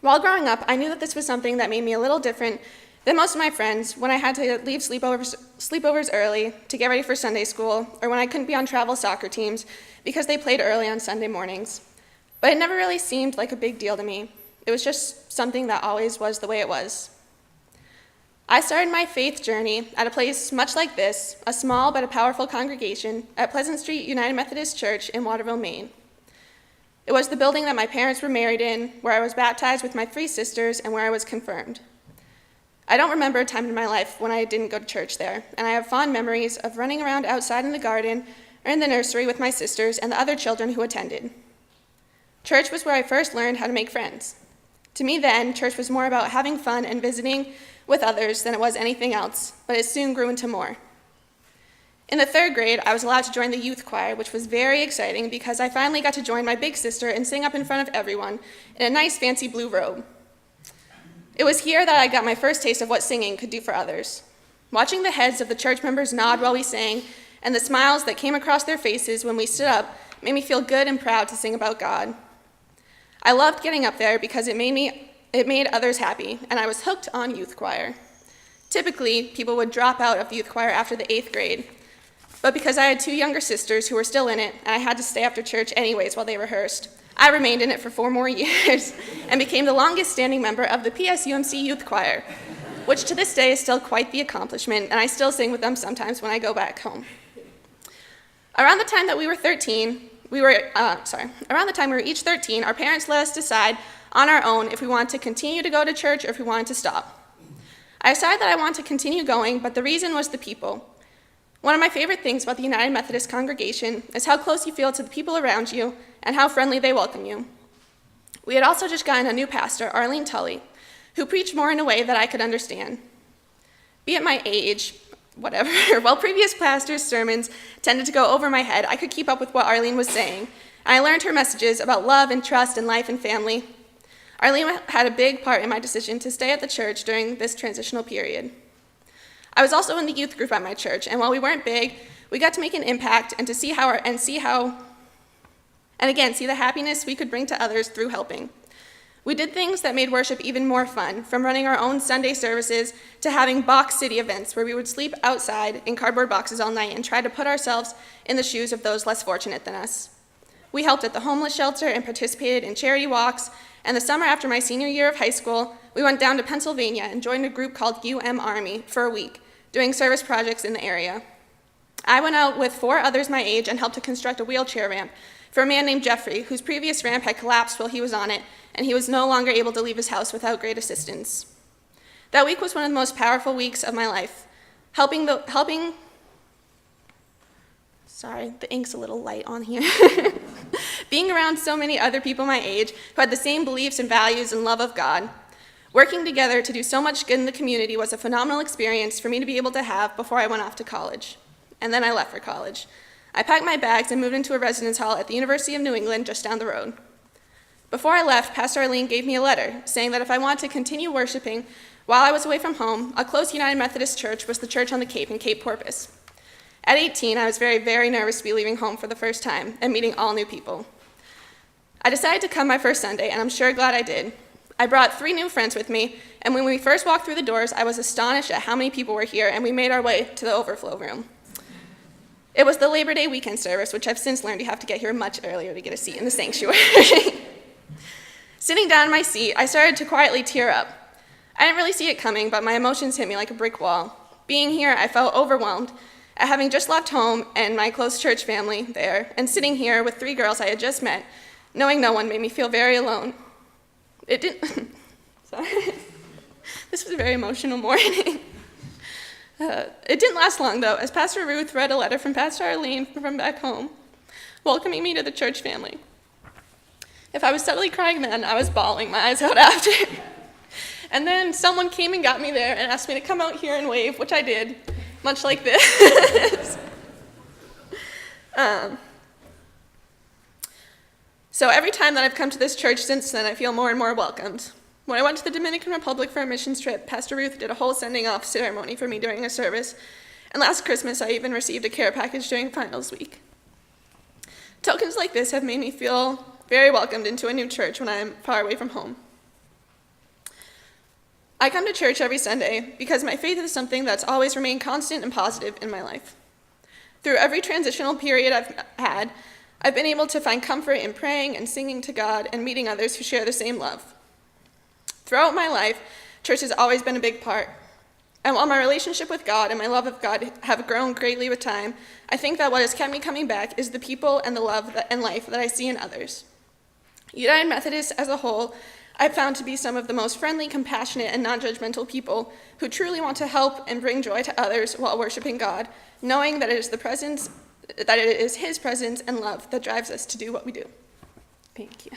While growing up, I knew that this was something that made me a little different than most of my friends when I had to leave sleepovers early to get ready for Sunday school, or when I couldn't be on travel soccer teams because they played early on Sunday mornings. But it never really seemed like a big deal to me. It was just something that always was the way it was. I started my faith journey at a place much like this, a small but a powerful congregation at Pleasant Street United Methodist Church in Waterville, Maine. It was the building that my parents were married in, where I was baptized with my 3 sisters, and where I was confirmed. I don't remember a time in my life when I didn't go to church there, and I have fond memories of running around outside in the garden or in the nursery with my sisters and the other children who attended. Church was where I first learned how to make friends. To me then, church was more about having fun and visiting with others than it was anything else, but it soon grew into more. In the 3rd grade, I was allowed to join the youth choir, which was very exciting because I finally got to join my big sister and sing up in front of everyone in a nice fancy blue robe. It was here that I got my first taste of what singing could do for others. Watching the heads of the church members nod while we sang, and the smiles that came across their faces when we stood up made me feel good and proud to sing about God. I loved getting up there because it made others happy, and I was hooked on youth choir. Typically, people would drop out of the youth choir after the 8th grade, but because I had 2 younger sisters who were still in it, and I had to stay after church anyways while they rehearsed, I remained in it for 4 more years and became the longest standing member of the PSUMC Youth Choir, which to this day is still quite the accomplishment, and I still sing with them sometimes when I go back home. Around the time we were each 13, our parents let us decide on our own if we wanted to continue to go to church or if we wanted to stop. I decided that I wanted to continue going, but the reason was the people. One of my favorite things about the United Methodist congregation is how close you feel to the people around you and how friendly they welcome you. We had also just gotten a new pastor, Arlene Tully, who preached more in a way that I could understand. Be it my age, whatever, while previous pastors' sermons tended to go over my head, I could keep up with what Arlene was saying, and I learned her messages about love and trust and life and family. Arlene had a big part in my decision to stay at the church during this transitional period. I was also in the youth group at my church, and while we weren't big, we got to make an impact and to see the happiness we could bring to others through helping. We did things that made worship even more fun, from running our own Sunday services to having box city events where we would sleep outside in cardboard boxes all night and try to put ourselves in the shoes of those less fortunate than us. We helped at the homeless shelter and participated in charity walks, and the summer after my senior year of high school, we went down to Pennsylvania and joined a group called Army for a week, doing service projects in the area. I went out with 4 others my age and helped to construct a wheelchair ramp for a man named Jeffrey, whose previous ramp had collapsed while he was on it, and he was no longer able to leave his house without great assistance. That week was one of the most powerful weeks of my life. Sorry, the ink's a little light on here. Being around so many other people my age who had the same beliefs and values and love of God. Working together to do so much good in the community was a phenomenal experience for me to be able to have before I went off to college. And then I left for college. I packed my bags and moved into a residence hall at the University of New England just down the road. Before I left, Pastor Arlene gave me a letter saying that if I wanted to continue worshiping while I was away from home, a close United Methodist church was the church on the Cape in Cape Porpoise. At 18, I was very, very nervous to be leaving home for the first time and meeting all new people. I decided to come my first Sunday, and I'm sure glad I did. I brought 3 new friends with me, and when we first walked through the doors, I was astonished at how many people were here, and we made our way to the overflow room. It was the Labor Day weekend service, which I've since learned you have to get here much earlier to get a seat in the sanctuary. Sitting down in my seat, I started to quietly tear up. I didn't really see it coming, but my emotions hit me like a brick wall. Being here, I felt overwhelmed at having just left home and my close church family there, and sitting here with 3 girls I had just met, knowing no one made me feel very alone. Sorry. This was a very emotional morning. It didn't last long, though, as Pastor Ruth read a letter from Pastor Arlene from back home, welcoming me to the church family. If I was suddenly crying then, I was bawling my eyes out after. And then someone came and got me there and asked me to come out here and wave, which I did, much like this. So every time that I've come to this church since then, I feel more and more welcomed. When I went to the Dominican Republic for a missions trip, Pastor Ruth did a whole sending off ceremony for me during a service, and last Christmas I even received a care package during finals week. Tokens like this have made me feel very welcomed into a new church when I am far away from home. I come to church every Sunday because my faith is something that's always remained constant and positive in my life. Through every transitional period I've had, I've been able to find comfort in praying and singing to God and meeting others who share the same love. Throughout my life, church has always been a big part. And while my relationship with God and my love of God have grown greatly with time, I think that what has kept me coming back is the people and the love and life that I see in others. United Methodists as a whole, I've found to be some of the most friendly, compassionate, and non-judgmental people who truly want to help and bring joy to others while worshiping God, knowing that it is His presence and love that drives us to do what we do. Thank you.